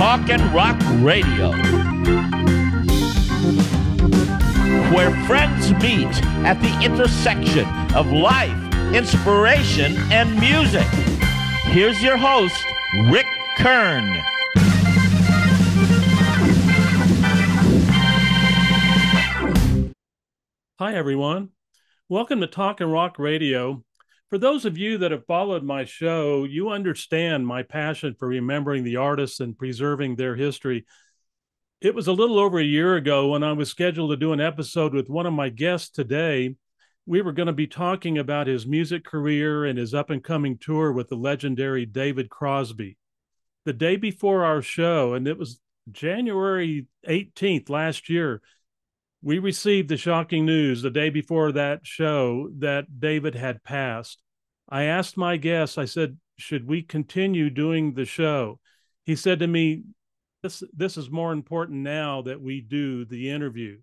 Talk and Rock Radio, where friends meet at the intersection of life, inspiration, and music. Here's your host, Rick Kern. Hi, everyone. Welcome to Talk and Rock Radio. For those of you that have followed my show, you understand my passion for remembering the artists and preserving their history. It was a little over a year ago when I was scheduled to do an episode with one of my guests today. We were going to be talking about his music career and his up-and-coming tour with the legendary David Crosby. The day before our show, and it was January 18th last year, we received the shocking news the day before that show that David had passed. I asked my guest, I said, should we continue doing the show? He said to me, this is more important now that we do the interview.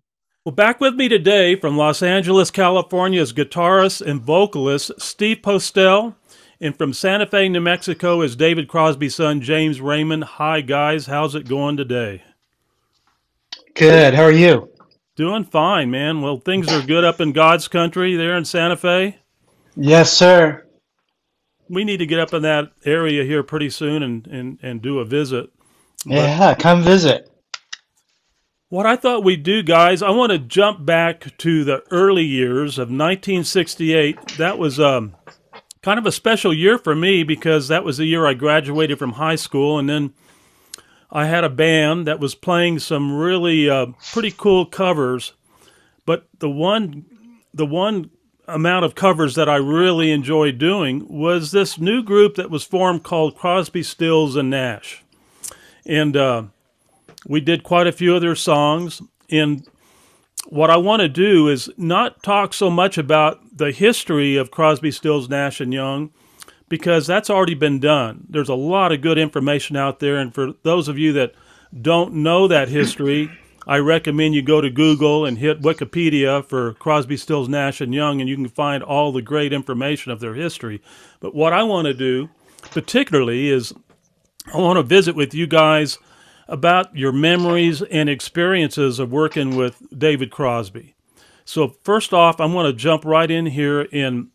Well, back with me today from Los Angeles, California is guitarist and vocalist Steve Postell. And from Santa Fe, New Mexico is David Crosby's son, James Raymond. Hi, guys. How's it going today? Good. How are you? Doing fine, man. Well, things are good up in God's country there in Santa Fe. Yes, sir. We need to get up in that area here pretty soon and do a visit. Yeah, come visit. What I thought we'd do, guys, I want to jump back to the early years of 1968. That was kind of a special year for me because that was the year I graduated from high school, and then I had a band that was playing some really pretty cool covers, but the one amount of covers that I really enjoyed doing was this new group that was formed called Crosby, Stills, and Nash. And we did quite a few of their songs. And what I want to do is not talk so much about the history of Crosby, Stills, Nash, and Young, because that's already been done. There's a lot of good information out there, and for those of you that don't know that history, I recommend you go to Google and hit Wikipedia for Crosby, Stills, Nash, and Young, and you can find all the great information of their history. But what I want to do particularly is I want to visit with you guys about your memories and experiences of working with David Crosby. So first off, I'm going to jump right in here and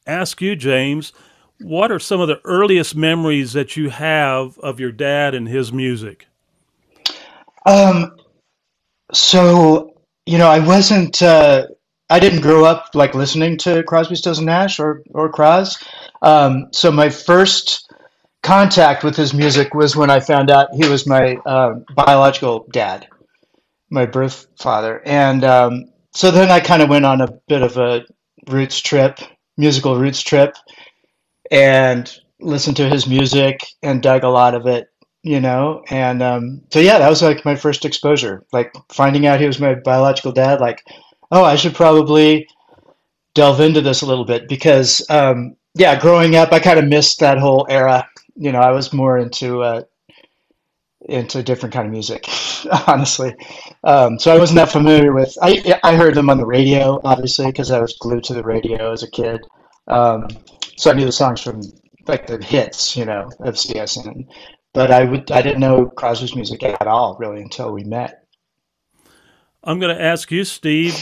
ask you, James, what are some of the earliest memories that you have of your dad and his music? So, I didn't grow up like listening to Crosby, Stills, and Nash or Cros. So my first contact with his music was when I found out he was my biological dad, my birth father. And so then I kind of went on a bit of a musical roots trip, and listened to his music and dug a lot of it, and so yeah, that was like my first exposure, like finding out he was my biological dad, like, oh, I should probably delve into this a little bit because growing up I kind of missed that whole era. I was more into different kind of music, honestly. So I wasn't that familiar with. I heard them on the radio, obviously, because I was glued to the radio as a kid. So I knew the songs from like the hits, of CSN. But I didn't know Crosby's music at all, really, until we met. I'm going to ask you, Steve.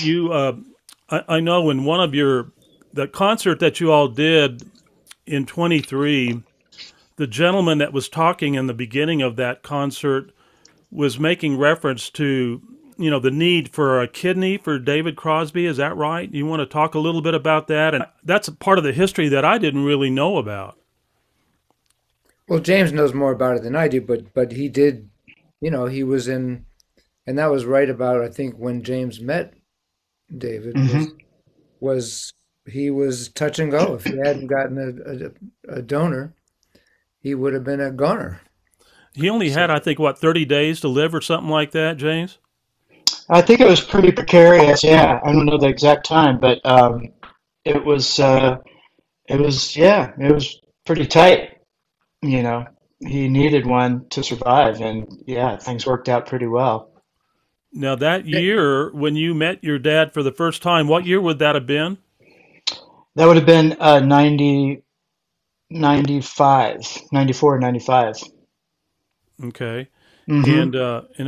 I know in one of the concert that you all did in '23. The gentleman that was talking in the beginning of that concert was making reference to, the need for a kidney for David Crosby. Is that right? You want to talk a little bit about that? And that's a part of the history that I didn't really know about. Well, James knows more about it than I do, but he did, he was in, and that was right about, I think, when James met David, he was touch and go. If he hadn't gotten a donor, he would have been a goner. He only had, I think, 30 days to live or something like that, James? I think it was pretty precarious, yeah. I don't know the exact time, but it was pretty tight, He needed one to survive, and yeah, things worked out pretty well. Now, that year, when you met your dad for the first time, what year would that have been? That would have been 94, 95. Okay. Hmm. And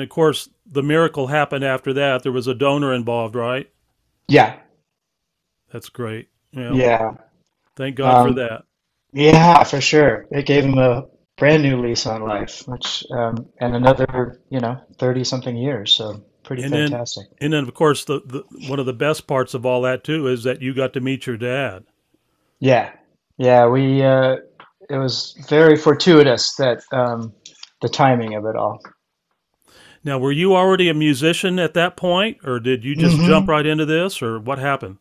of course, the miracle happened after that. There was a donor involved, right? Yeah, That's great. Well, yeah, thank God for um, that. yeah, for sure. It gave him a brand new lease on life, which and another, 30 something years. So pretty And then, fantastic. and then, of course, the one of the best parts of all that too is that you got to meet your dad. Yeah, yeah. It was very fortuitous that the timing of it all. Now, were you already a musician at that point, or did you just jump Hmm. right into this, or what happened?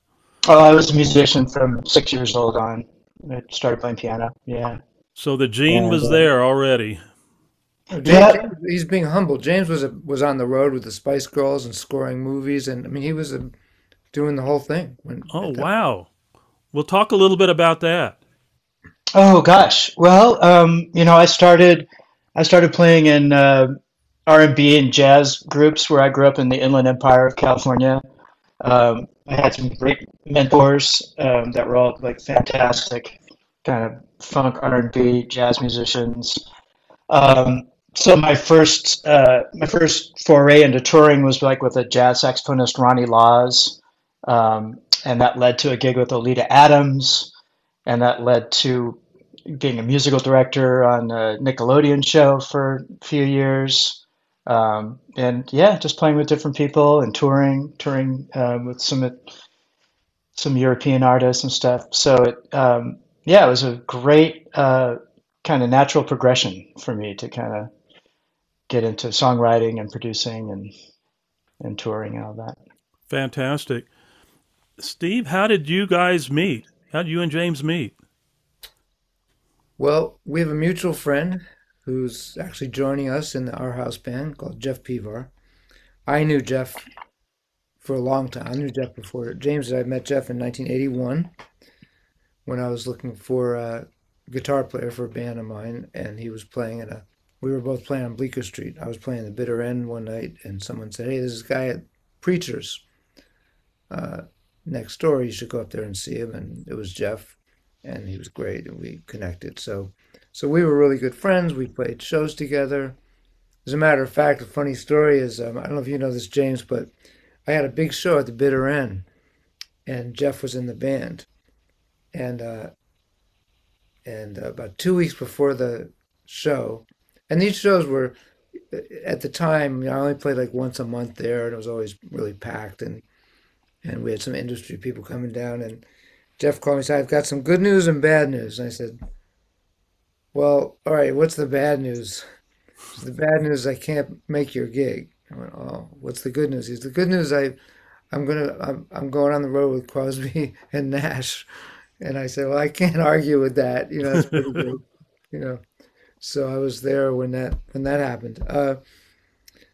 Oh, I was a musician from 6 years old on. I started playing piano. Yeah, So the gene and was there already. No, yeah. James, he's being humble. James was on the road with the Spice Girls and scoring movies, and I mean he was doing the whole thing when Oh, at that. wow. We'll talk a little bit about that. Oh gosh. Well, I started playing in R&B and jazz groups where I grew up in the Inland Empire of California. I had some great mentors that were all like fantastic kind of funk R&B jazz musicians. So my first foray into touring was like with a jazz saxophonist Ronnie Laws, and that led to a gig with Oleta Adams, and that led to being a musical director on a Nickelodeon show for a few years. And yeah, just playing with different people and touring with some European artists and stuff. So yeah, it was a great kind of natural progression for me to kind of get into songwriting and producing and touring and all that. Fantastic. Steve, how did you guys meet? How did you and James meet? Well, we have a mutual friend who's actually joining us in our house band called Jeff Pivar. I knew Jeff for a long time. I knew Jeff before James. I met Jeff in 1981 when I was looking for a guitar player for a band of mine, and he was playing at a. We were both playing on Bleecker Street. I was playing the bitter end one night, and someone said, "Hey, there's this guy at Preachers uh, next door. You should go up there and see him." And it was Jeff, and he was great, and we connected. So we were really good friends. We played shows together. As a matter of fact, a funny story is I don't know if you know this, James, but I had a big show at the bitter end, and Jeff was in the band, and about 2 weeks before the show, and these shows were at the time, I only played like once a month there, and it was always really packed, and we had some industry people coming down, and Jeff called me and said, "I've got some good news and bad news." And I said, "Well, all right, what's the bad news?" He said, "The bad news is I can't make your gig." I went, "Oh, what's the good news?" He said, "The good news I'm going on the road with Crosby and Nash." And I said, "Well, I can't argue with that. That's pretty big, you know." So I was there when that happened.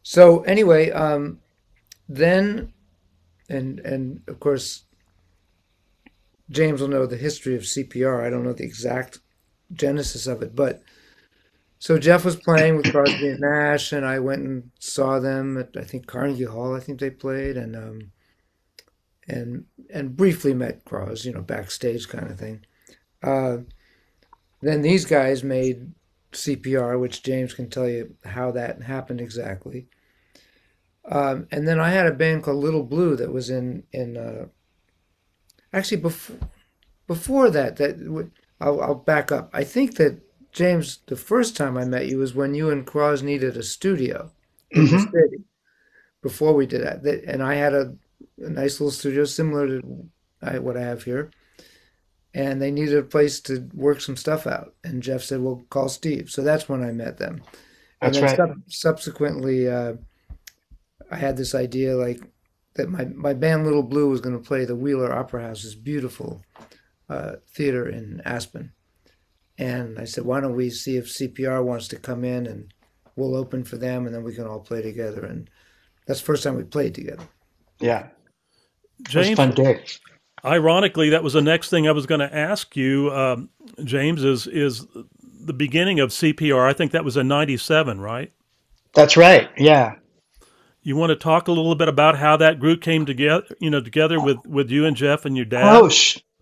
So anyway, then and of course James will know the history of CPR. I don't know the exact genesis of it, but so Jeff was playing with Crosby and Nash, and I went and saw them at I think Carnegie Hall. I think they played, and briefly met Cros, backstage kind of thing. Uh, then these guys made CPR, which James can tell you how that happened exactly. And then I had a band called Little Blue that was in actually before that. I'll back up. I think that James, the first time I met you was when you and Cros needed a studio in the Hmm. city. Before we did that, and I had a nice little studio similar to what I have here, and they needed a place to work some stuff out. And Jeff said, "Well, call Steve." So that's when I met them. And That's then right. subsequently, I had this idea like that my band Little Blue was going to play the Wheeler Opera House, this beautiful theater in Aspen. And I said, "Why don't we see if CPR wants to come in and we'll open for them, and then we can all play together." And that's the first time we played together. Yeah, it was a James, fun day. ironically, that was the next thing I was going to ask you, James, is the beginning of CPR. I think that was in '97, right? That's right. Yeah. You want to talk a little bit about how that group came together, together with you and Jeff and your Oh, dad?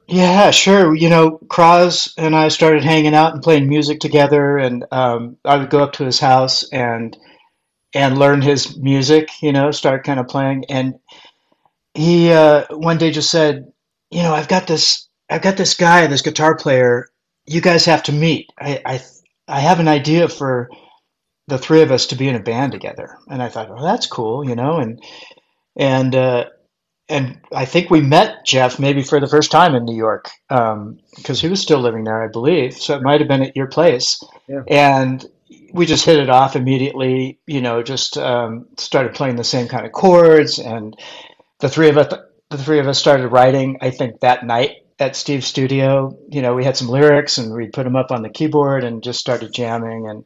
Yeah, sure. You know, Cross and I started hanging out and playing music together, and I would go up to his house and learn his music. You know, start kind of playing. And he one day just said, "You know, I've got this guy, this guitar player. You guys have to meet. I have an idea for the three of us to be in a band together." And I thought, "Oh, that's cool," you know, and and I think we met Jeff maybe for the first time in New York, because he was still living there, I believe. So it might have been at your place. Yeah. And we just hit it off immediately, you know, just started playing the same kind of chords. And the three of us started writing, I think, that night at Steve's studio. You know, we had some lyrics and we put them up on the keyboard and just started jamming.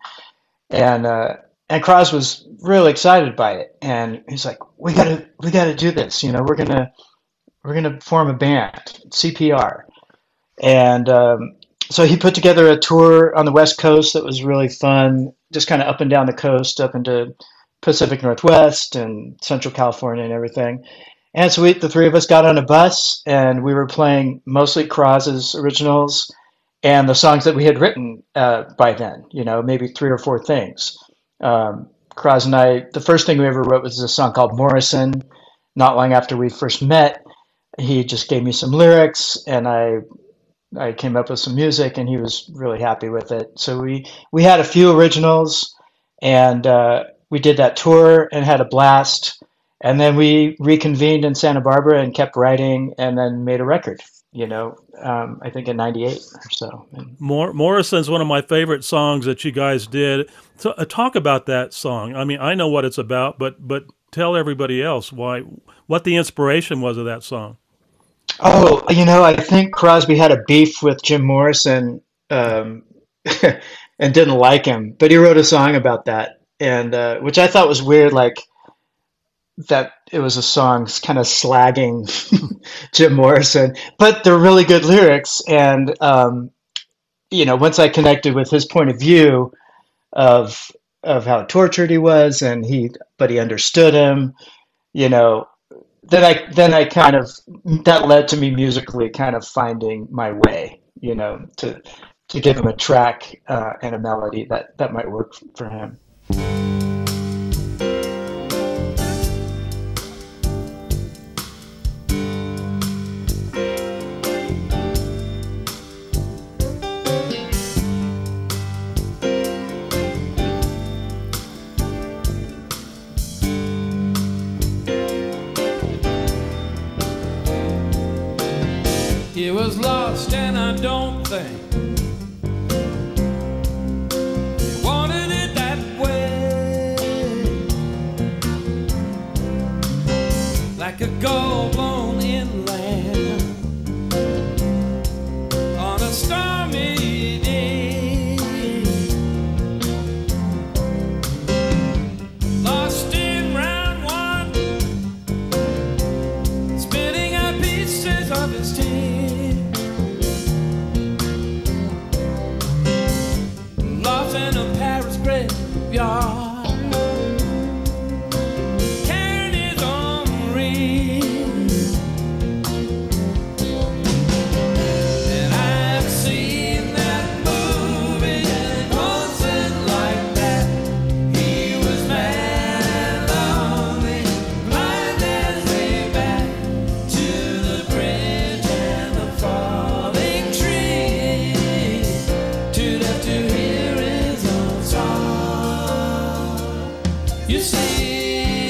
And Cross was really excited by it, and he's like, we gotta do this. You know, we're gonna form a band, CPR." And so he put together a tour on the West Coast that was really fun, just kind of up and down the coast, up into Pacific Northwest and Central California and everything. And so the three of us got on a bus, and we were playing mostly Cros's originals and the songs that we had written by then. You know, maybe three or four things. Cross and I, the first thing we ever wrote was a song called Morrison. Not long after we first met, he just gave me some lyrics, and I came up with some music, and he was really happy with it. So we had a few originals, and we did that tour and had a blast. And then we reconvened in Santa Barbara and kept writing, and then made a record. You know, I think in '98 or so. Morrison's one of my favorite songs that you guys did. So, talk about that song. I mean, I know what it's about, but tell everybody else what the inspiration was of that song. Oh, you know, I think Crosby had a beef with Jim Morrison, and didn't like him, but he wrote a song about that, and which I thought was weird, like that it was a song kind of slagging Jim Morrison, but they're really good lyrics. And you know, once I connected with his point of view of how tortured he was, and he understood him, you know, then I kind of, that led to me musically kind of finding my way, you know, to give him a track and a melody that might work for him. He was lost, and I don't think he wanted it that way. Like a gull blown inland on a stormy day, lost in round one, spitting out pieces of his teeth. In a Paris graveyard, carrying his own ring. And I've seen that movie, and once in like that, he was mad, lonely, blind as way back to the bridge and the falling tree, too deaf to hear. You see,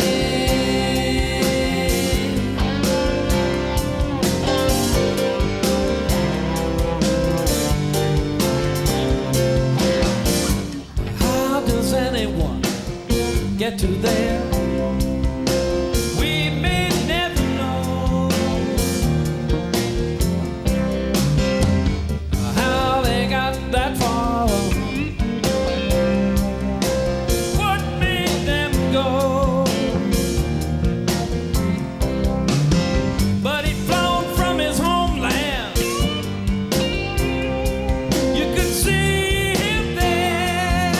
how does anyone get to there? We may never know how they got that far. But he'd flown from his homeland. You could see him there.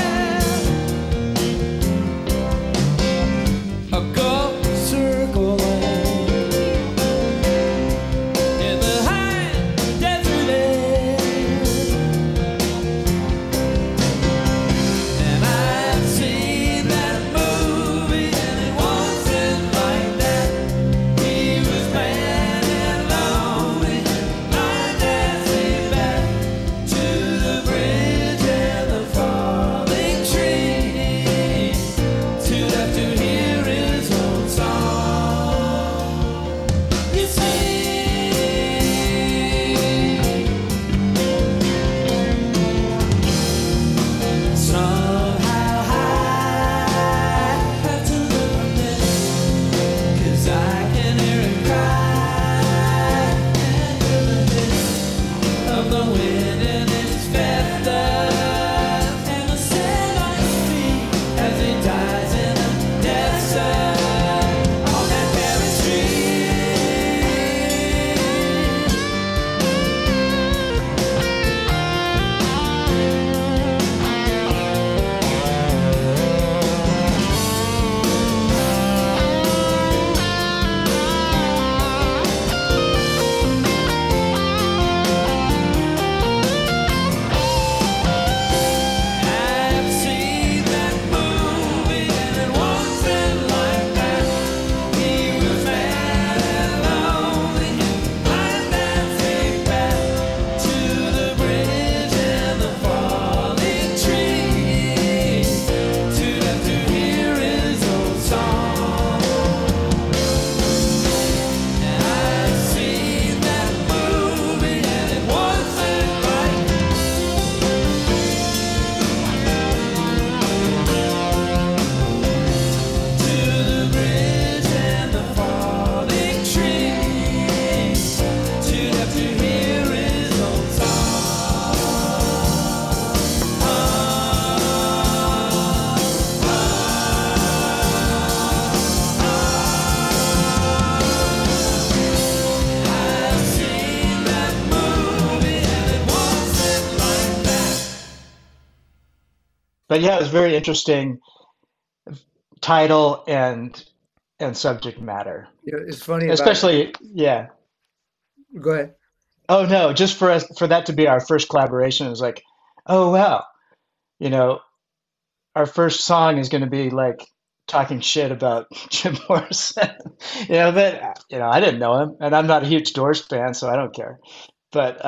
but yeah, it was very interesting title and subject matter. It's funny about Especially, yeah. go ahead. Oh no, just for us for that to be our first collaboration, it was like, oh wow, you know, our first song is going to be like talking shit about Jim Morrison. But I didn't know him, and I'm not a huge Doors fan, so I don't care. But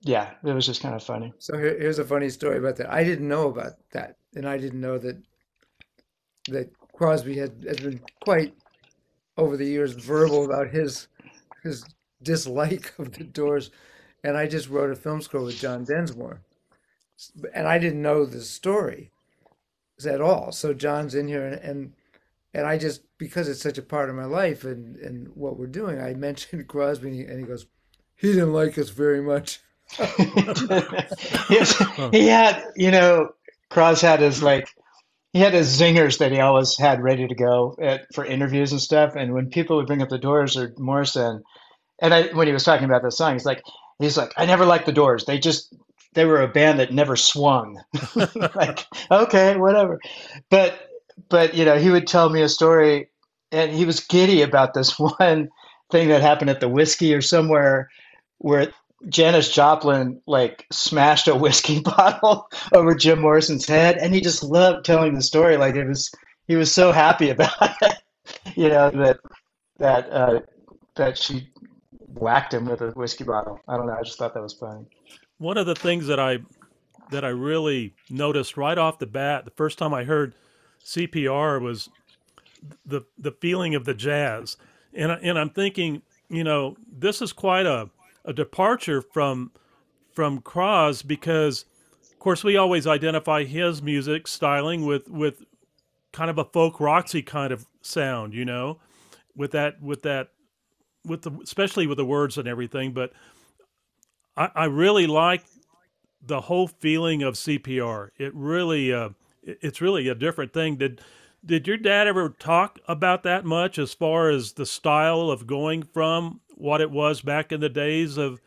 yeah, it was just kind of funny. So here's a funny story about that. I didn't know about that, and I didn't know that Crosby has been quite over the years verbal about his dislike of the Doors, and I just wrote a film score with John Densmore, and I didn't know the story at all. So John's in here, and I just, because it's such a part of my life and what we're doing, I mentioned Crosby, and he goes, he didn't like us very much. He had, Cross had his he had his zingers that he always had ready to go for interviews and stuff. And when people would bring up the Doors or Morrison, when he was talking about the song, he's like, I never liked the Doors. They were a band that never swung. Like, okay, whatever. But he would tell me a story, and he was giddy about this one thing that happened at the Whiskey or somewhere where Janis Joplin smashed a whiskey bottle over Jim Morrison's head, and he just loved telling the story. He was so happy about it, that she whacked him with a whiskey bottle. I don't know. I just thought that was funny. One of the things that I really noticed right off the bat, the first time I heard CPR, was the feeling of the jazz, and I'm thinking, this is quite a departure from Cros, because of course we always identify his music styling with kind of a folk roxy kind of sound, especially with the words and everything. But I really like the whole feeling of CPR. It really it's really a different thing. Did your dad ever talk about that much, as far as the style of going from what it was back in the days of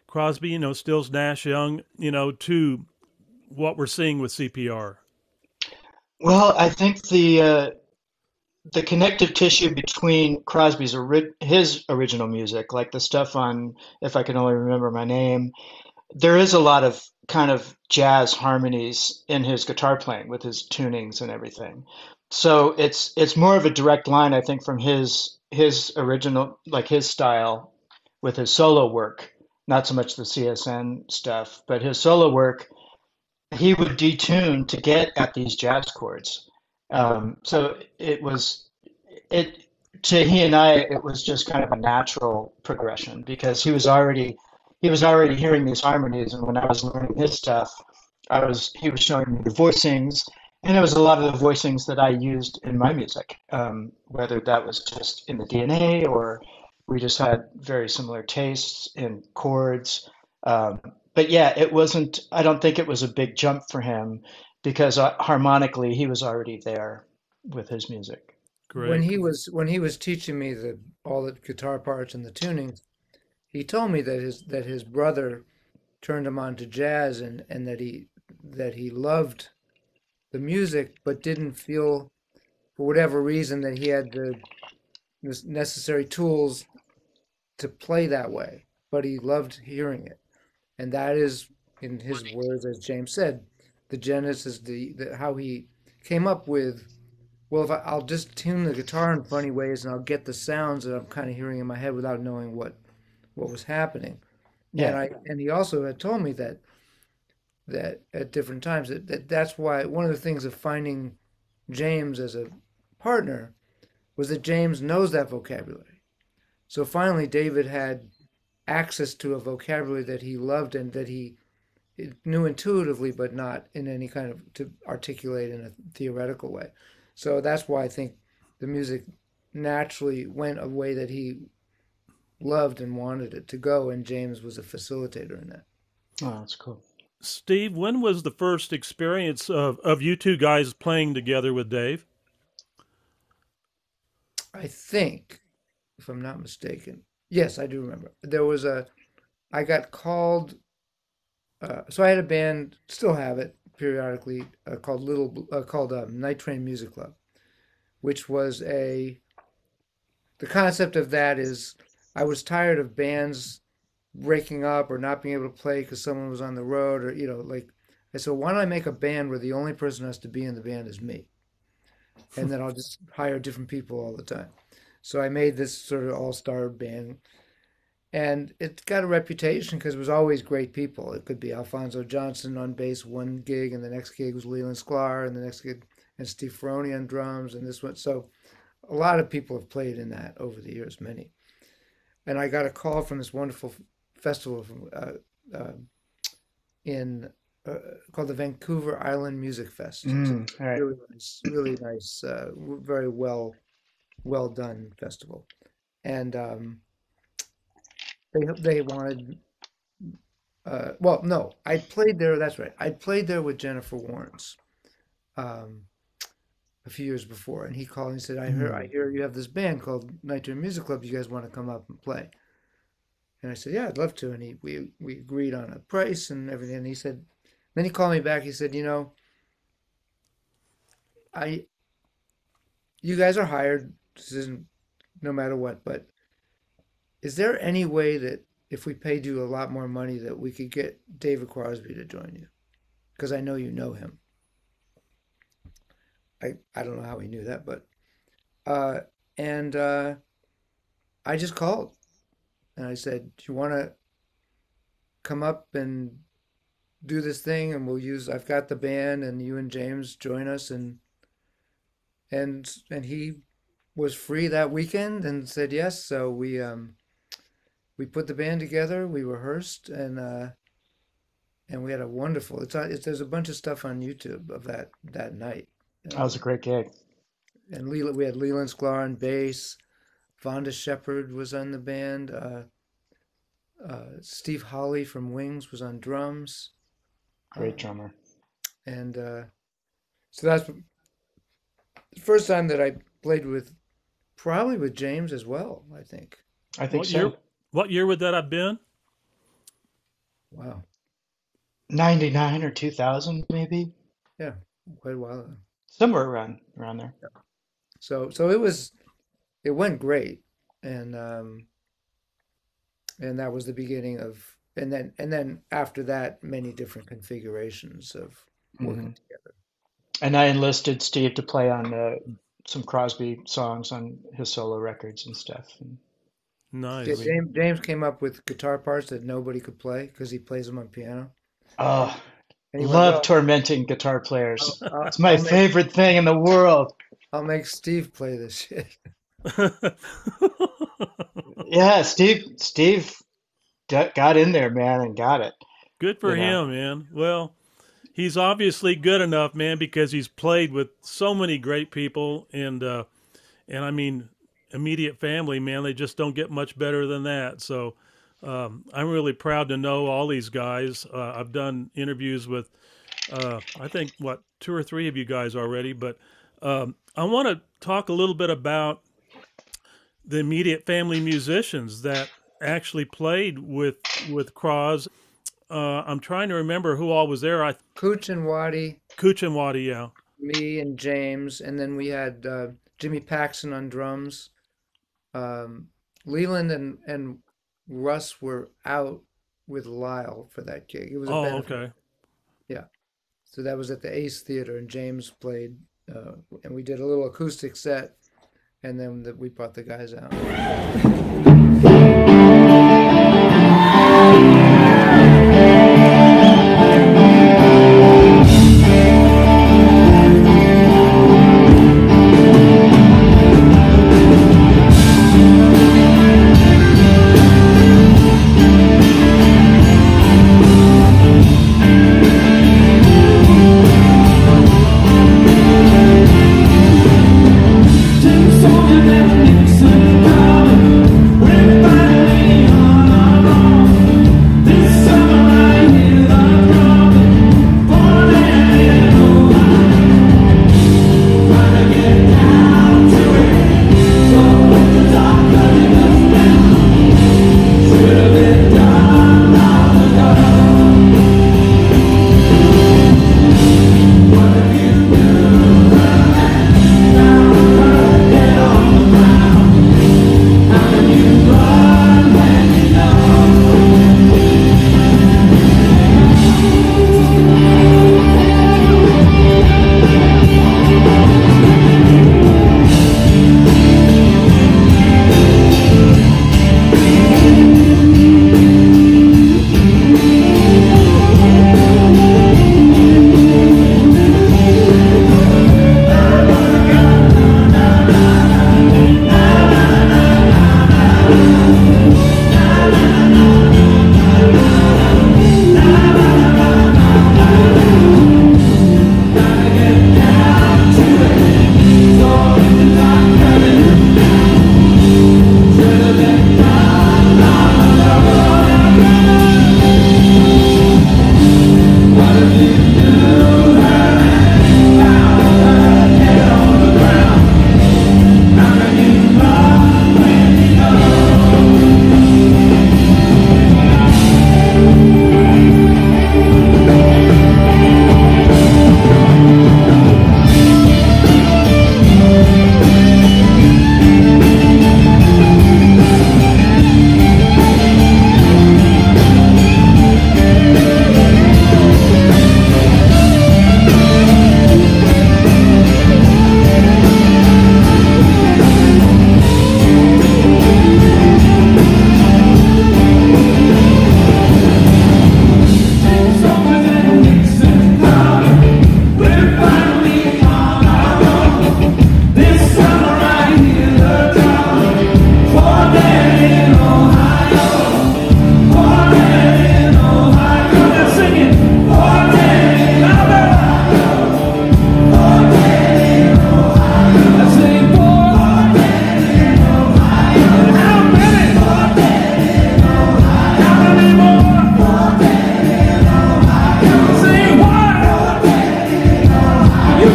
Crosby, Stills, Nash, Young, to what we're seeing with CPR? Well, I think the connective tissue between his original music, like the stuff on If I Can Only Remember My Name, there is a lot of kind of jazz harmonies in his guitar playing with his tunings and everything. So it's more of a direct line, I think, from his original, his style with his solo work, not so much the CSN stuff, but his solo work, he would detune to get at these jazz chords. So to he and I, it was just kind of a natural progression, because he was already hearing these harmonies, and when I was learning his stuff, he was showing me the voicings, and it was a lot of the voicings that I used in my music, whether that was just in the DNA or we just had very similar tastes in chords. But yeah, I don't think it was a big jump for him, because harmonically he was already there with his music. Great. When he was teaching me all the guitar parts and the tunings, he told me that his brother turned him on to jazz, and that he loved the music, but didn't feel, for whatever reason, that he had the necessary tools to play that way. But he loved hearing it, and that is, in his words, as James said, the genesis, how he came up with, well, if I'll just tune the guitar in funny ways, and I'll get the sounds that I'm kind of hearing in my head without knowing what was happening. Yeah. And he also had told me that at different times that's why one of the things of finding James as a partner was that James knows that vocabulary. So finally David had access to a vocabulary that he loved and that he knew intuitively, but not in any kind of to articulate in a theoretical way. So that's why I think the music naturally went a way that he loved and wanted it to go, and James was a facilitator in that. Oh, that's cool. Steve, when was the first experience of you two guys playing together with Dave? I think, if I'm not mistaken, yes, I do remember. I got called, so I had a band, still have it, periodically called Night Train Music Club, which was the concept of that is I was tired of bands breaking up or not being able to play because someone was on the road, or like I said, why don't I make a band where the only person who has to be in the band is me, and then I'll just hire different people all the time. So I made this sort of all-star band, and it got a reputation because it was always great people. It could be Alfonso Johnson on bass one gig, and the next gig was Leland Sklar, and the next gig and Steve Ferroni on drums, and this one. So a lot of people have played in that over the years, many. And I got a call from this wonderful festival called the Vancouver Island Music Fest. Right. Really nice, very well done festival. And they wanted. Well, no, I played there. That's right. I played there with Jennifer Warnes a few years before, and he called and said, "I hear you have this band called Night Train Music Club. You guys want to come up and play?" And I said, "Yeah, I'd love to." And we agreed on a price and everything. And he said, then he called me back. He said, "You guys are hired. This isn't no matter what, but is there any way that if we paid you a lot more money that we could get David Crosby to join you? Because I know you know him." I don't know how he knew that, but I just called and I said, "Do you want to come up and do this thing? And I've got the band, and you and James join us." And he was free that weekend and said yes. So we put the band together, we rehearsed, and we had a wonderful. There's a bunch of stuff on YouTube of that night. That was a great gig. And we had Leland Sklar on bass, Vonda Shepard was on the band, Steve Hawley from Wings was on drums. Great drummer. And so that's the first time that I played probably with James as well, I think. I think so. What year would that have been? Wow. 99 or 2000, maybe? Yeah, quite a while ago. Somewhere around there. Yeah. So it went great, and that was the beginning of, and then after that, many different configurations of working together. And I enlisted Steve to play on some Crosby songs on his solo records and stuff. Nice. Yeah, James came up with guitar parts that nobody could play because he plays them on piano. Oh, love tormenting guitar players. It's my favorite thing in the world. I'll make Steve play this shit. Yeah, Steve got in there, man, and got it. Good for him, man. Well, he's obviously good enough, man, because he's played with so many great people, and I mean, immediate family, man. They just don't get much better than that. So I'm really proud to know all these guys. I've done interviews with, I think, 2 or 3 of you guys already, but I want to talk a little bit about the immediate family musicians that actually played with Cros. I'm trying to remember who all was there. Cooch and Waddy, yeah. Me and James, and then we had Jimmy Paxson on drums. Leland and Russ were out with Lyle for that gig. It was a benefit. Okay. Yeah. So that was at the Ace Theater, and James played, and we did a little acoustic set, and then we brought the guys out. James Raymond,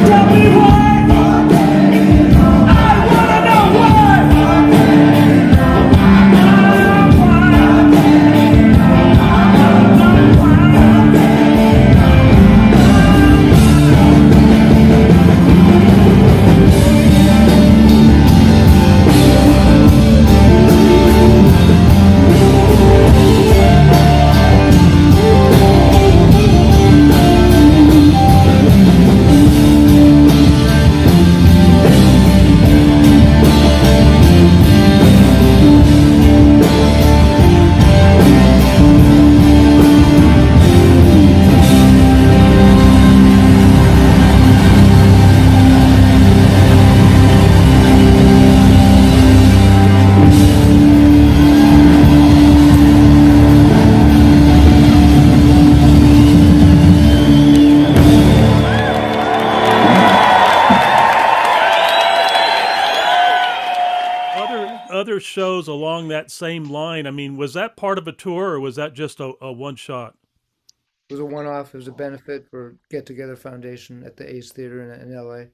Tell me why. I wanna know other shows along that same line? I mean, was that part of a tour or was that just a one shot? It was a one-off. It was a benefit for Get Together Foundation at the Ace Theater in LA.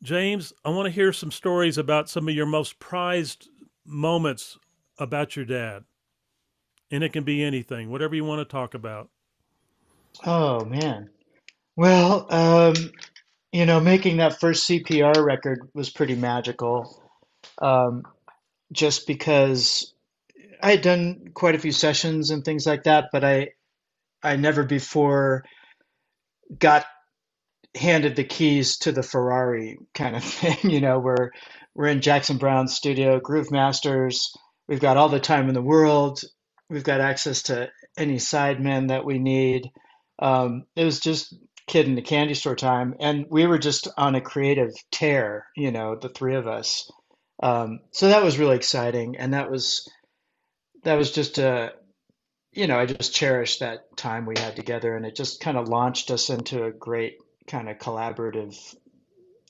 James, I want to hear some stories about some of your most prized moments about your dad. And it can be anything, whatever you want to talk about. Oh man. Well, making that first CPR record was pretty magical. Um, just because I had done quite a few sessions and things like that, but I never before got handed the keys to the Ferrari kind of thing. We're in Jackson Brown's studio, Groove Masters. We've got all the time in the world. We've got access to any sidemen that we need. It was just kid in the candy store time, and we were just on a creative tear, the three of us. So that was really exciting, and that was just I just cherished that time we had together, and it just kind of launched us into a great kind of collaborative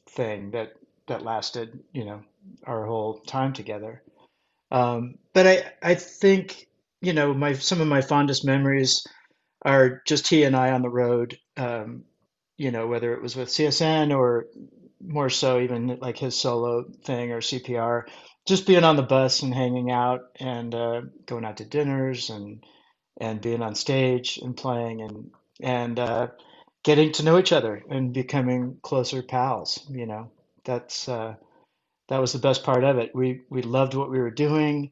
thing that lasted, our whole time together. But I think, some of my fondest memories are just he and I on the road, whether it was with CSN or more so even like his solo thing or CPR, just being on the bus and hanging out and going out to dinners and being on stage and playing and getting to know each other and becoming closer pals. That's that was the best part of it. We loved what we were doing.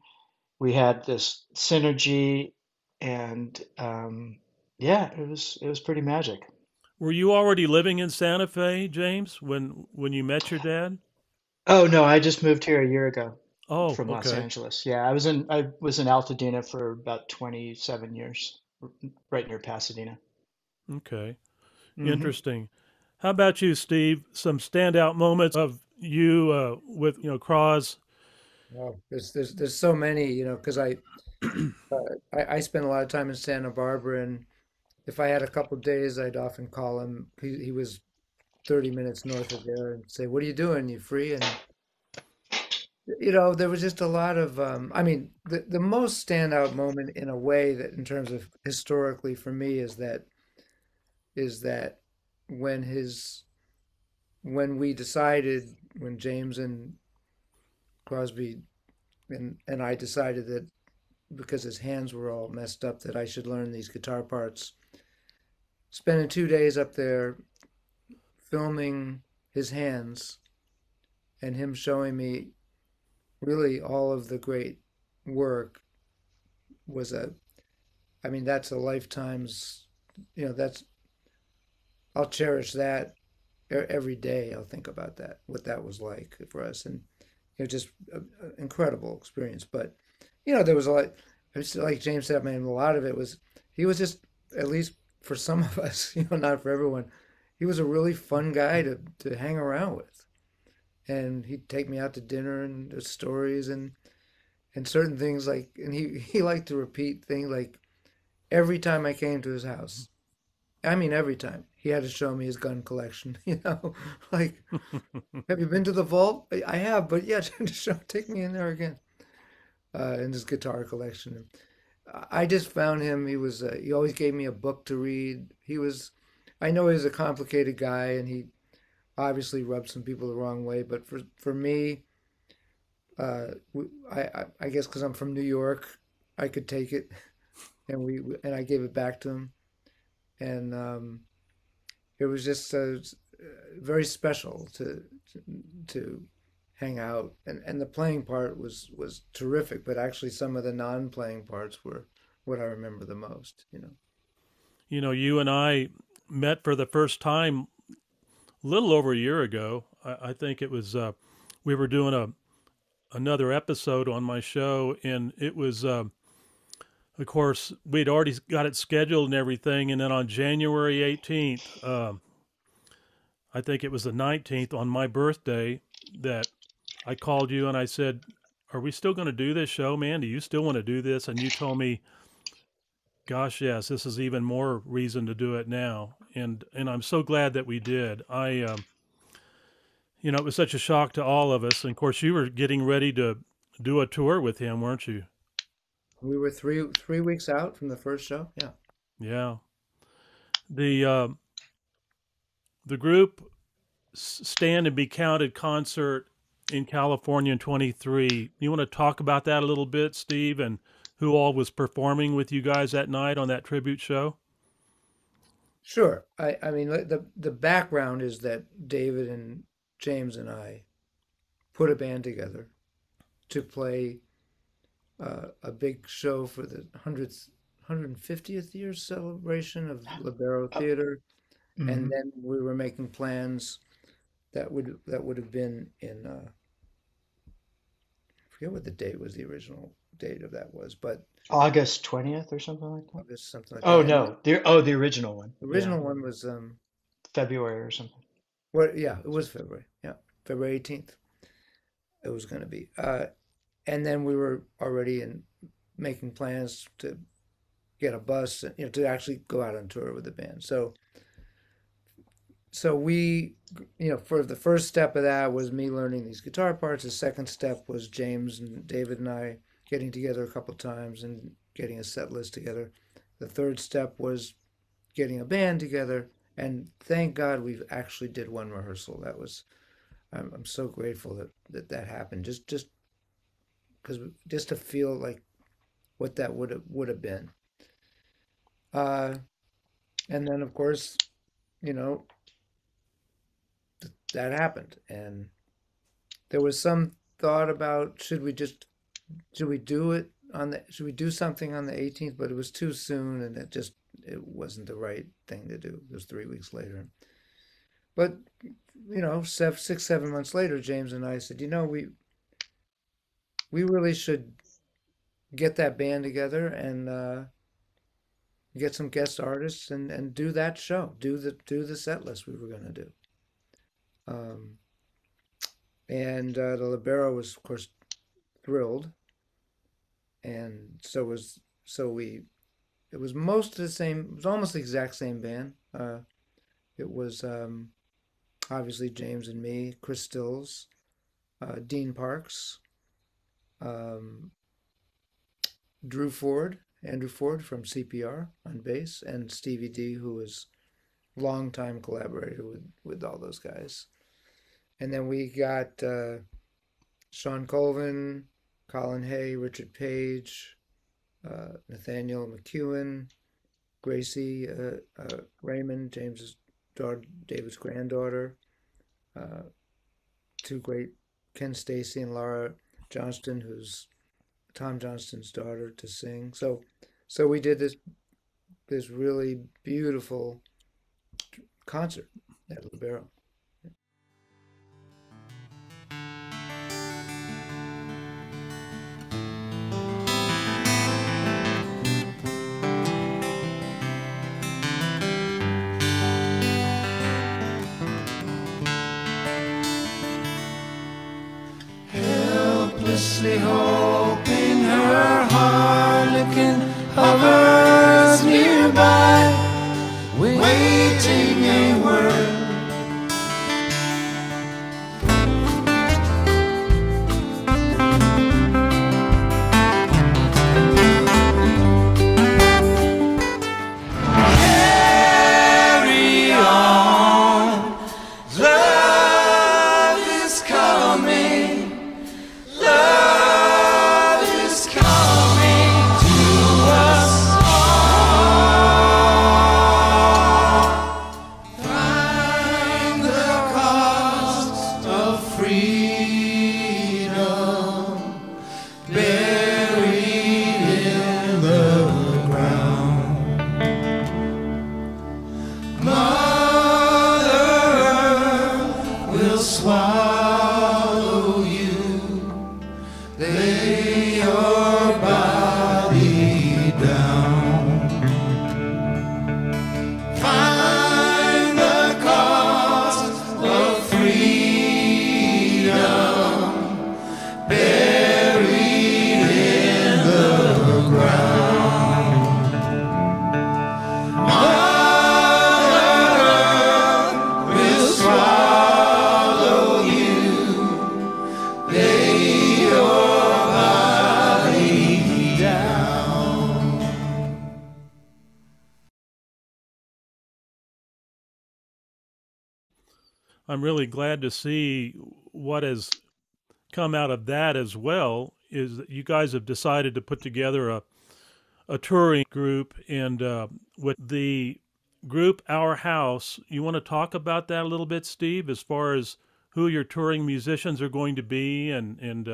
We had this synergy, and yeah, it was pretty magic. Were you already living in Santa Fe, James, when you met your dad? Oh no, I just moved here a year ago Oh, from Los okay. Angeles. Yeah, I was in Altadena for about 27 years, right near Pasadena. Okay. Hmm. Interesting. How about you, Steve? Some standout moments of you with Cross. Wow, there's so many, because I spent a lot of time in Santa Barbara, and if I had a couple of days, I'd often call him. He was 30 minutes north of there, and say, "What are you doing? You free?" And there was just a lot of, I mean, the most standout moment in a way that, in terms of historically for me, is that when his when we decided, when James and Crosby and I decided that because his hands were all messed up that I should learn these guitar parts. Spending 2 days up there filming his hands and him showing me really all of the great work was I mean, that's a lifetime's, that's, I'll cherish that every day. I'll think about that, what that was like for us. And, just an incredible experience. But, there was a lot, it's like James said, man, a lot of it was, he was just, at least for some of us, not for everyone, he was a really fun guy to hang around with. And he'd take me out to dinner and stories and certain things like, and he liked to repeat things like every time I came to his house. I mean, every time he had to show me his gun collection, like, have you been to the vault? I have, but yeah, take me in there again. And his guitar collection. I just found him. He always gave me a book to read. He was I know he's a complicated guy, and he obviously rubbed some people the wrong way. But for me, I guess because I'm from New York, I could take it, and I gave it back to him, and it was just very special to hang out, and the playing part was terrific. But actually, some of the non-playing parts were what I remember the most. You know, you and I met for the first time a little over a year ago. I think it was we were doing another episode on my show, and it was of course we'd already got it scheduled and everything, and then on January 18th, I think it was the 19th, on my birthday, that I called you and I said, "Are we still going to do this show, man? Do you still want to do this?" And you told me, "Gosh, yes, this is even more reason to do it now." And I'm so glad that we did. It was such a shock to all of us. And of course, you were getting ready to do a tour with him, weren't you? We were three weeks out from the first show. Yeah. Yeah. The group Stand and Be Counted concert in California in 23. You want to talk about that a little bit, Steve, and who all was performing with you guys that night on that tribute show? Sure. I mean, the background is that David and James and I put a band together to play a big show for the 150th year celebration of Libero Theater. Mm-hmm. And then we were making plans that would have been in I forget what the date was, the original date of that was, but August 20th or something like that. August something like Oh that. no, the original one. The original one was February or something. Well, yeah, it was February. Yeah, February 18th. It was going to be, and then we were already making plans to get a bus, to actually go out on tour with the band. So we, for the first step of that was me learning these guitar parts. The second step was James and David and I getting together a couple times and getting a set list together. The third step was getting a band together, and thank God we actually did one rehearsal. That was, I'm so grateful that happened. Just because just to feel like what that would have been. And then of course, that happened, and there was some thought about should we do something on the 18th, but it was too soon, and it wasn't the right thing to do. It was 3 weeks later, but 6-7 months later, James and I said, we really should get that band together and get some guest artists and do that show, do the set list we were going to do. And the Libero was, of course, thrilled, and it was most of the same. It was almost the exact same band. It was obviously James and me, Chris Stills, Dean Parks, Andrew Ford from CPR on bass, and Stevie D, who was longtime collaborator with all those guys. And then we got Sean Colvin, Colin Hay, Richard Page, Nathaniel McEwen, Gracie Raymond, James's daughter, David's granddaughter, two great, Ken Stacy and Laura Johnston, who's Tom Johnston's daughter, to sing. So we did this really beautiful concert at Libero. Helplessly hoping her harlequin hovers nearby, waiting a word. Carry I'm really glad to see what has come out of that as well. Is that you guys have decided to put together a touring group, and with the group Our House, you want to talk about that a little bit, Steve, as far as who your touring musicians are going to be, and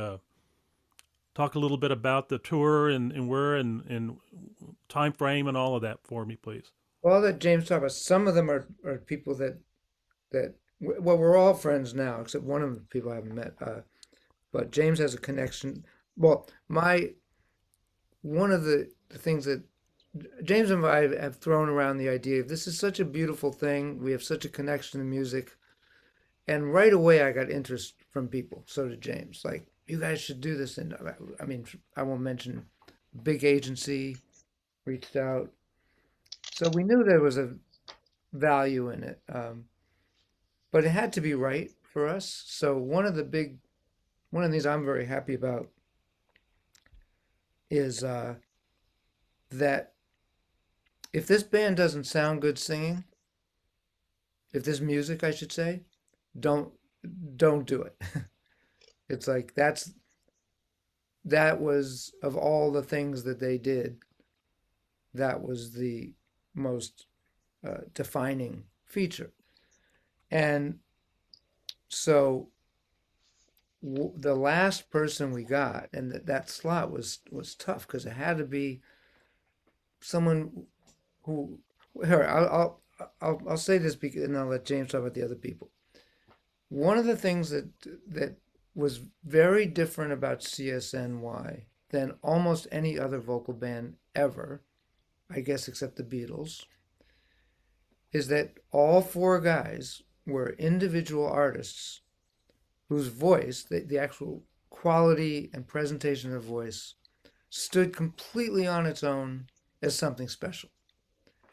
talk a little bit about the tour and where and time frame and all of that for me, please. Well, I'll let James talk about. Some of them are people well, we're all friends now, except one of the people I haven't met. But James has a connection. Well, one of the things that James and I have thrown around the idea of, this is such a beautiful thing. We have such a connection to music. And right away, I got interest from people. So did James. Like, you guys should do this. And I mean, I won't mention big agency reached out. So we knew there was a value in it. But it had to be right for us. So one of the things I'm very happy about is that if this band doesn't sound good singing, if this music, I should say, don't do it. It's like that was, of all the things that they did, that was the most defining feature. And so the last person we got, and that slot was tough because it had to be someone who. Here, I'll say this, and I'll let James talk about the other people. One of the things that was very different about CSN&Y than almost any other vocal band ever, I guess except the Beatles, is that all four guys were individual artists whose voice, the actual quality and presentation of voice, stood completely on its own as something special.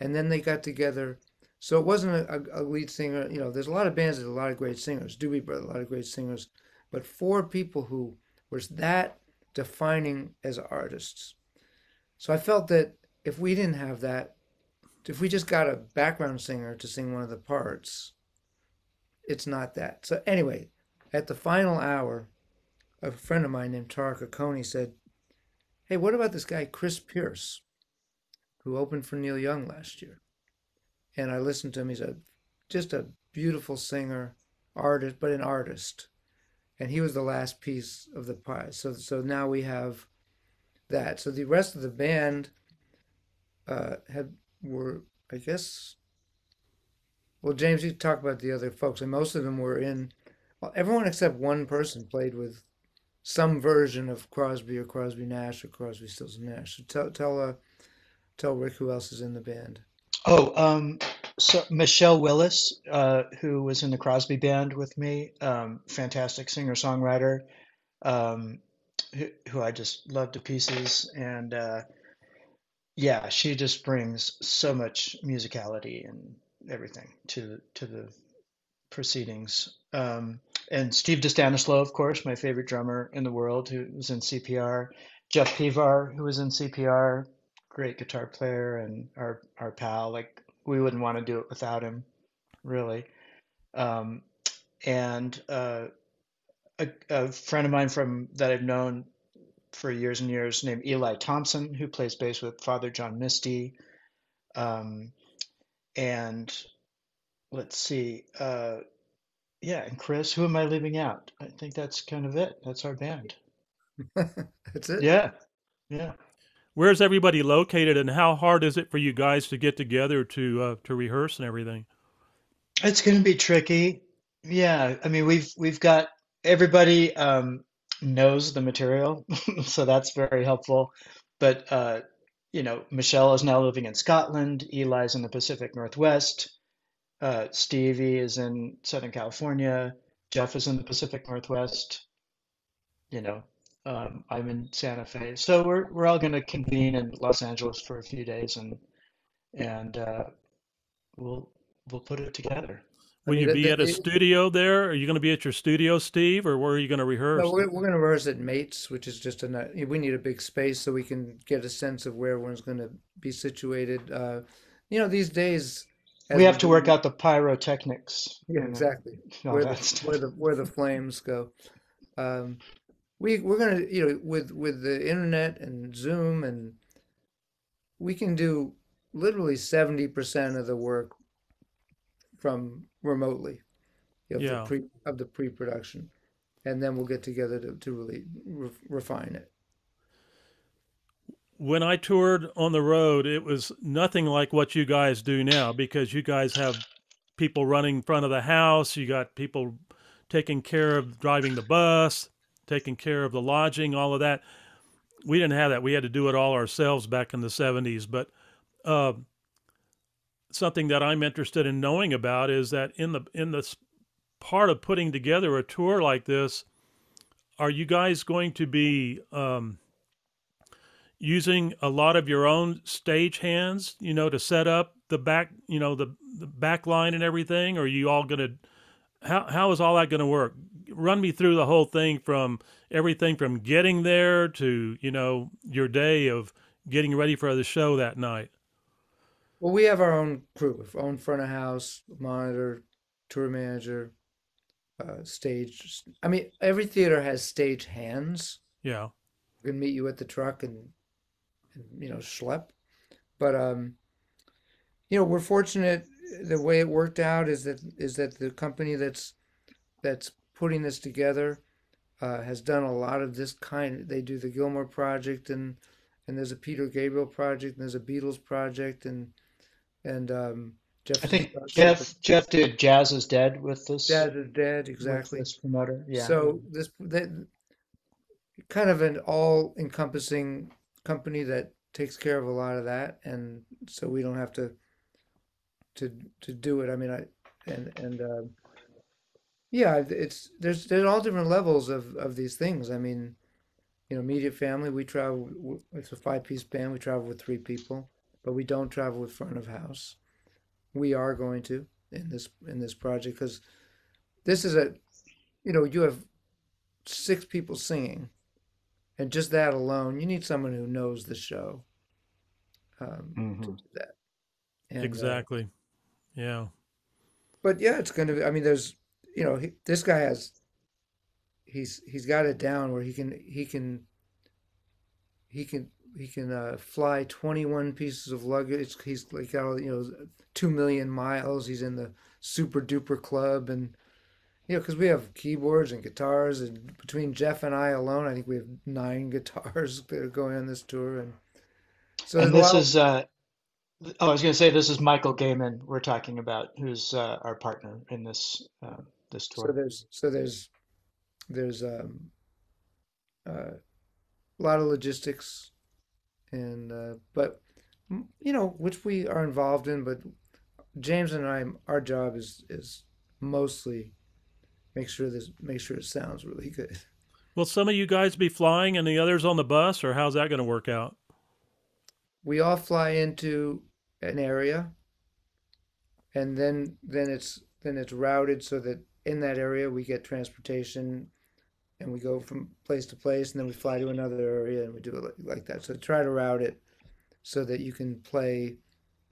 And then they got together. So it wasn't a lead singer. You know, there's a lot of bands that have a lot of great singers. Doobie Brothers, a lot of great singers. But four people who were that defining as artists. So I felt that if we didn't have that, if we just got a background singer to sing one of the parts, it's not that. So anyway, at the final hour, a friend of mine named Tara Coney said, "Hey, what about this guy Chris Pierce, who opened for Neil Young last year?" And I listened to him. He's just a beautiful singer, artist, but an artist. And he was the last piece of the pie. So now we have that. So the rest of the band were, I guess. Well, James, you talk about the other folks, and most of them were in. Well, everyone except one person played with some version of Crosby or Crosby Nash or Crosby, Stills and Nash. So tell Rick who else is in the band. Oh, so Michelle Willis, who was in the Crosby band with me, fantastic singer-songwriter, who I just love to pieces, and yeah, she just brings so much musicality and everything to the proceedings. And Steve DeStanislaw, of course, my favorite drummer in the world, who was in CPR. Jeff Pivar, who was in CPR, great guitar player and our pal. Like, we wouldn't want to do it without him, really. And a friend of mine that I've known for years and years, named Eli Thompson, who plays bass with Father John Misty. And let's see, yeah, and Chris. Who am I leaving out? I think that's kind of it. That's our band. That's it. Yeah, yeah. Where's everybody located, and how hard is it for you guys to get together to rehearse and everything? It's going to be tricky. Yeah, I mean, we've got everybody knows the material, so that's very helpful. But you know, Michelle is now living in Scotland. Eli's in the Pacific Northwest. Stevie is in Southern California. Jeff is in the Pacific Northwest. You know, I'm in Santa Fe. So we're all going to convene in Los Angeles for a few days, and we'll put it together. Will you be at a studio there? Are you going to be at your studio, Steve, or where are you going to rehearse? No, we're going to rehearse at Mates, which is just we need a big space so we can get a sense of where everyone's going to be situated. You know, these days, as We we have to work do. out the pyrotechnics Yeah, and exactly. all Where that stuff. the flames go. Um, we're gonna, with the internet and Zoom, and we can do literally 70% of the work from remotely Yeah. of the pre-production, and then we'll get together to really refine it. When I toured on the road, it was nothing like what you guys do now because you guys have people running in front of the house. You got people taking care of driving the bus, taking care of the lodging, all of that. We didn't have that. We had to do it all ourselves back in the 70s. But uh, something that I'm interested in knowing about is that in the part of putting together a tour like this, are you guys going to be using a lot of your own stage hands, to set up the back, the back line and everything? Or are you all going to, how is all that going to work? Run me through the whole thing from everything from getting there to, your day of getting ready for the show that night. Well, we have our own crew, our own front of house, monitor, tour manager, stage. I mean, every theater has stage hands Yeah. who can meet you at the truck and schlep. But we're fortunate. The way it worked out is that the company that's putting this together has done a lot of this kind. They do the Gilmore project, and there's a Peter Gabriel project, and there's a Beatles project, and I Jefferson think Starship. Jeff did Jazz is Dead with Dad is Dead, this exactly. promoter. Yeah. So this kind of an all-encompassing company that takes care of a lot of that, and so we don't have to do it. I mean, yeah, there's all different levels of these things. I mean, immediate family. We travel. It's a five-piece band. We travel with three people, but we don't travel with front of house. We are going to in this project because this is you have six people singing, and just that alone, you need someone who knows the show to Hmm. do that. And Exactly. Yeah. but yeah, it's going to be. I mean, there's this guy he's got it down where he can fly 21 pieces of luggage. He's like got 2 million miles. He's in the super duper club, and because we have keyboards and guitars, and between Jeff and I alone, I think we have 9 guitars that are going on this tour, and so there's And a this lot of is, I was going to say, this is Michael Gaiman we're talking about, who's our partner in this so tour. there's a lot of logistics, and but which we are involved in, but James and I, our job is mostly make sure it sounds really good. Will some of you guys be flying and the others on the bus, or how's that going to work out? We all fly into an area, and then it's routed so that in that area we get transportation, and we go from place to place, and then we fly to another area, and we do it like that. So try to route it so that you can play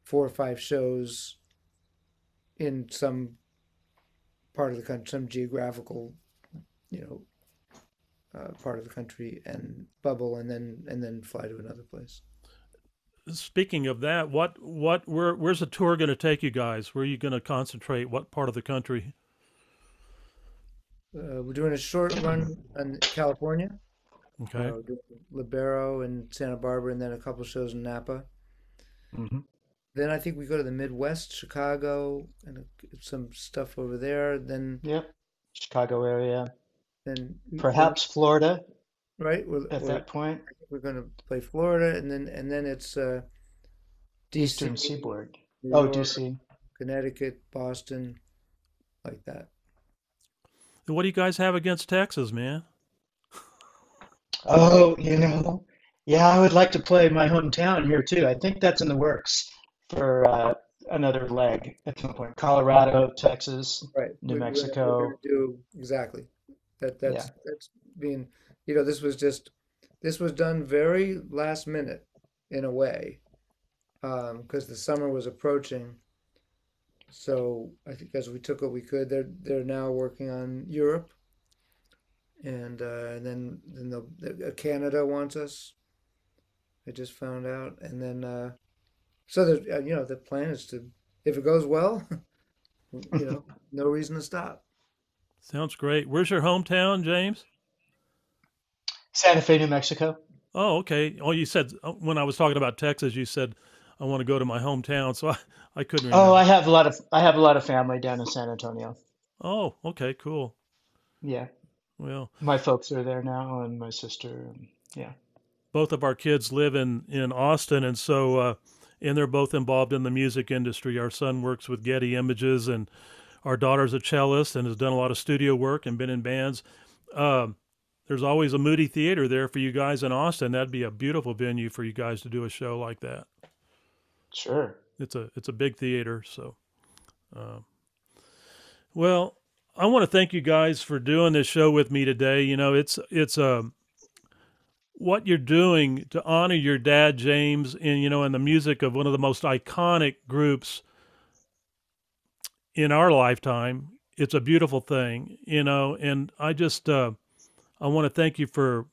4 or 5 shows in some part of the country, some geographical, you know, part of the country, and bubble, and then fly to another place. Speaking of that, where's the tour going to take you guys? Where are you going to concentrate? What part of the country? We're doing a short run in California. Okay. We're doing Libero and Santa Barbara, and then a couple shows in Napa. Hmm. Then I think we go to the Midwest, Chicago, and some stuff over there. Then, Yep. Chicago area, then perhaps Florida right, we're, at we're that point, we're going to play Florida, and then it's DC, Eastern Seaboard. New Oh, York, DC. Connecticut, Boston, like that. What do you guys have against Texas, man? Oh, yeah, I would like to play my hometown here too. I think that's in the works for another leg at some point. Colorado, Texas, Right. New We're going Mexico. to do exactly that. Yeah. That's being, this was done very last minute in a way, because the summer was approaching, So I think as we took what we could, they're now working on Europe, and then Canada wants us. I just found out, and then so the plan is to, if it goes well, no reason to stop. Sounds great. Where's your hometown, James? Santa Fe, New Mexico. Oh, okay. Oh, you said when I was talking about Texas, you said I want to go to my hometown, so I couldn't Oh, remember. I have a lot of family down in San Antonio. Oh, okay, cool. Yeah, Well, my folks are there now, and my sister. And yeah. both of our kids live in Austin, and so and they're both involved in the music industry. Our son works with Getty Images, and our daughter's a cellist and has done a lot of studio work and been in bands. Um, there's always a Moody Theater there for you guys in Austin. That'd be a beautiful venue for you guys to do a show like that. Sure. It's a big theater, so well, I want to thank you guys for doing this show with me today. It's what you're doing to honor your dad, James, and the music of one of the most iconic groups in our lifetime. It's a beautiful thing, and I want to thank you for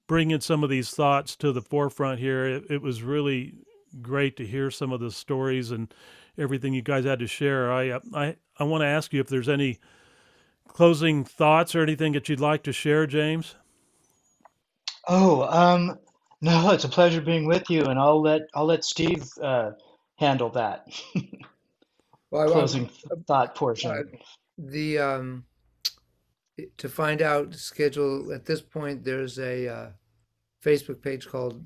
bringing some of these thoughts to the forefront here. It was really great to hear some of the stories and everything you guys had to share. I want to ask you if there's any closing thoughts or anything that you'd like to share, James. Oh, no, it's a pleasure being with you, and I'll let Steve handle that Well, closing thought uh, portion. the to find out schedule at this point, there's a Facebook page called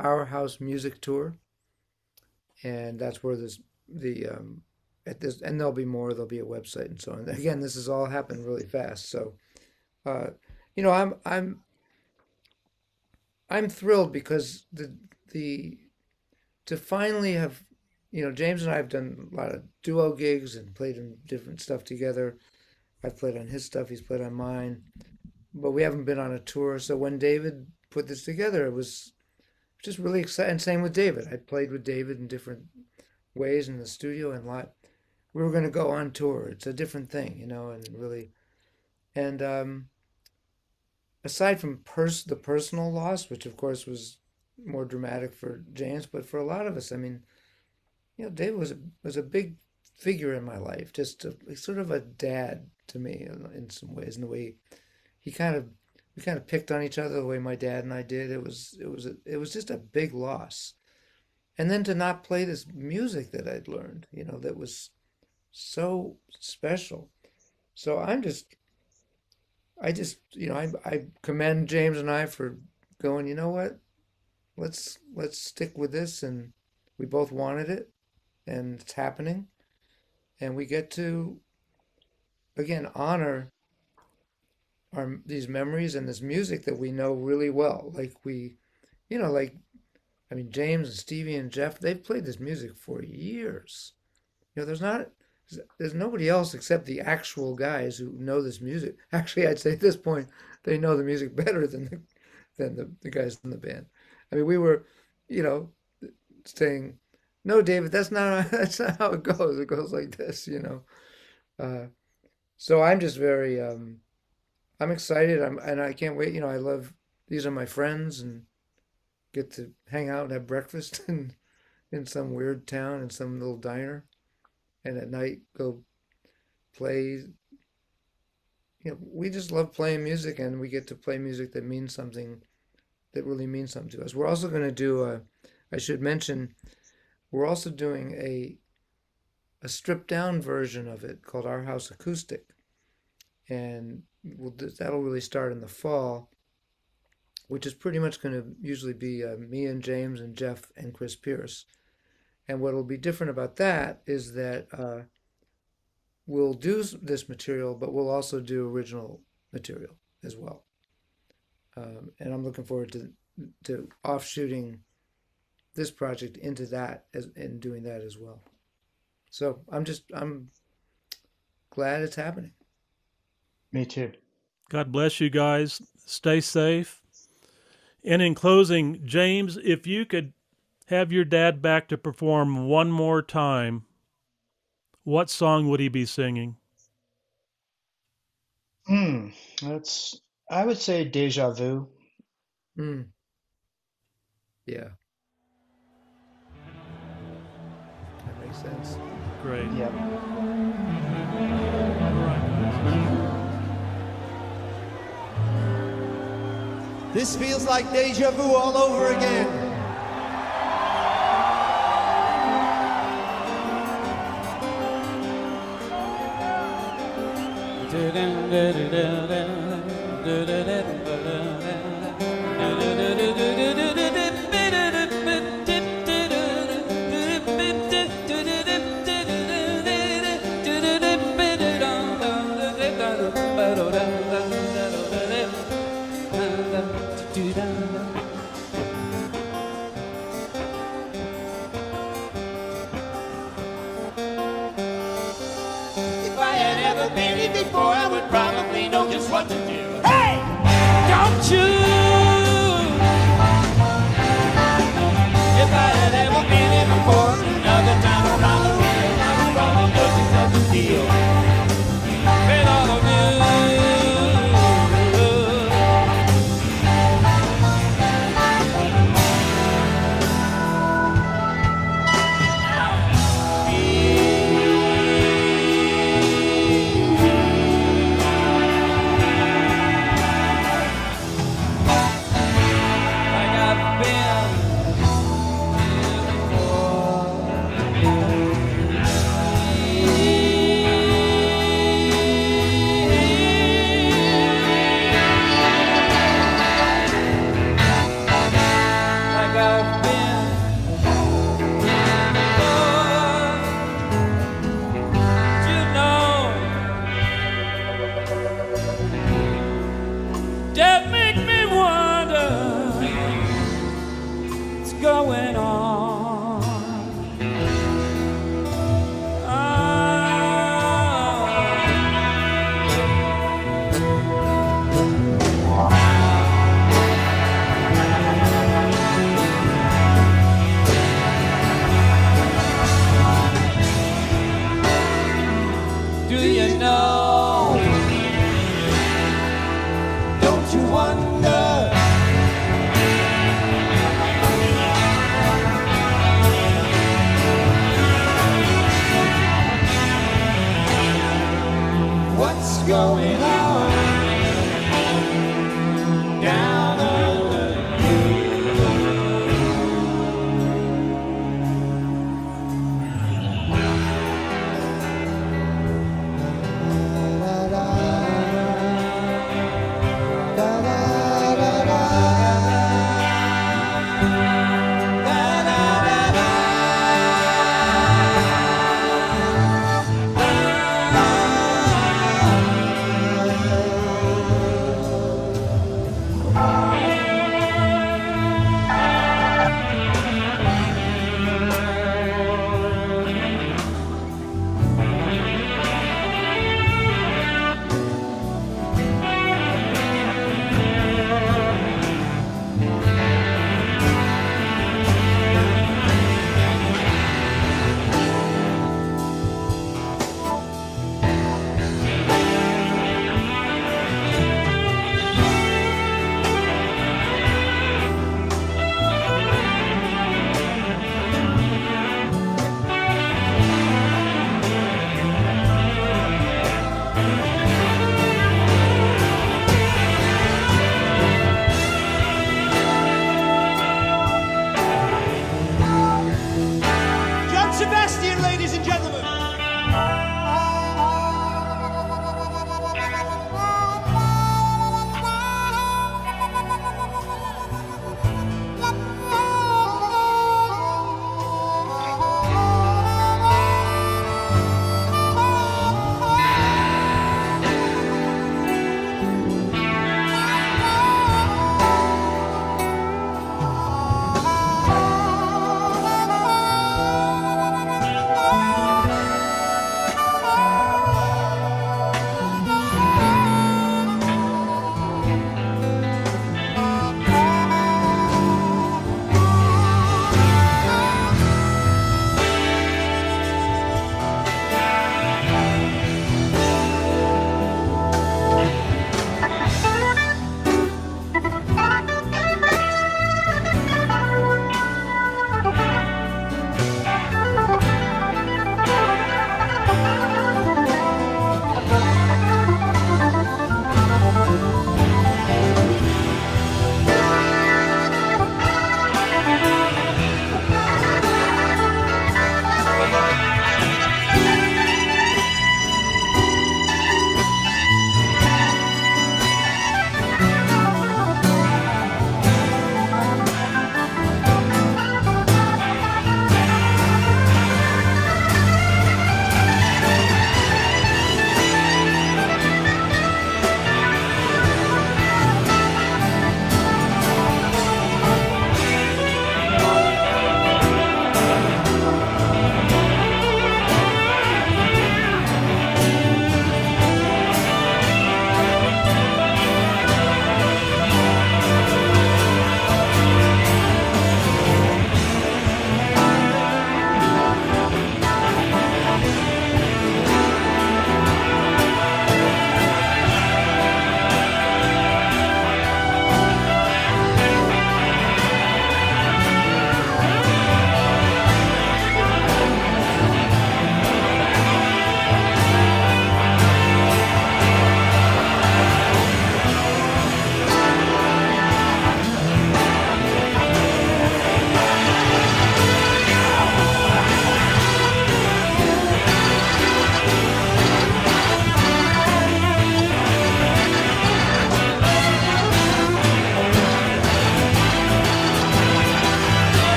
Our House Music Tour, and that's where the at this, and there'll be more. There'll be a website and so on. Again, this has all happened really fast, so uh, you know, I'm thrilled because the to finally have, James and I have done a lot of duo gigs and played in different stuff together. I've played on his stuff, he's played on mine, but we haven't been on a tour. So when David put this together, it was just really exciting. And same with David. I played with David in different ways in the studio and lot. We were going to go on tour. It's a different thing, and really, and aside from the personal loss, which of course was more dramatic for James, but for a lot of us, I mean, David was a big figure in my life, just sort of a dad to me in some ways, in the way he kind of we kind of picked on each other the way my dad and I did. It was just a big loss. And then to not play this music that I'd learned, that was so special. So I commend James and I for going, you know what? Let's stick with this, and we both wanted it, and it's happening, and we get to again honor these memories and this music that we know really well. Like like I mean, James and Stevie and Jeff, they've played this music for years. There's nobody else except the actual guys who know this music. Actually, I'd say at this point they know the music better than the guys in the band. I mean, we were, you know, saying, "No, David, that's not how it goes. It goes like this." Uh, so I'm just very, I'm excited. And I can't wait. I love these are my friends and get to hang out and have breakfast in some weird town in some little diner, and at night go play. We just love playing music, and we get to play music that means something, that really means something to us. We're also going to do I should mention, we're also doing a stripped down version of it called Our House Acoustic, and that'll really start in the fall, which is pretty much going to usually be me and James and Jeff and Chris Pierce. And what will be different about that is that we'll do this material, but we'll also do original material as well. And I'm looking forward to offshooting this project into that and doing that as well. So I'm glad it's happening. Me too. God bless you guys. Stay safe. And in closing, James, if you could have your dad back to perform one more time, what song would he be singing? I would say Deja Vu. Mm. Yeah. That makes sense. Great. Yep. All right, guys. This feels like deja vu all over again. If I had ever been here before, I would probably know just what to do. Hey! Don't you? If I had ever been here before, another time around the world, I would probably know just what to deal. With all of you. That make me wonder what's going on. Do you know? Don't you wonder? What's going on?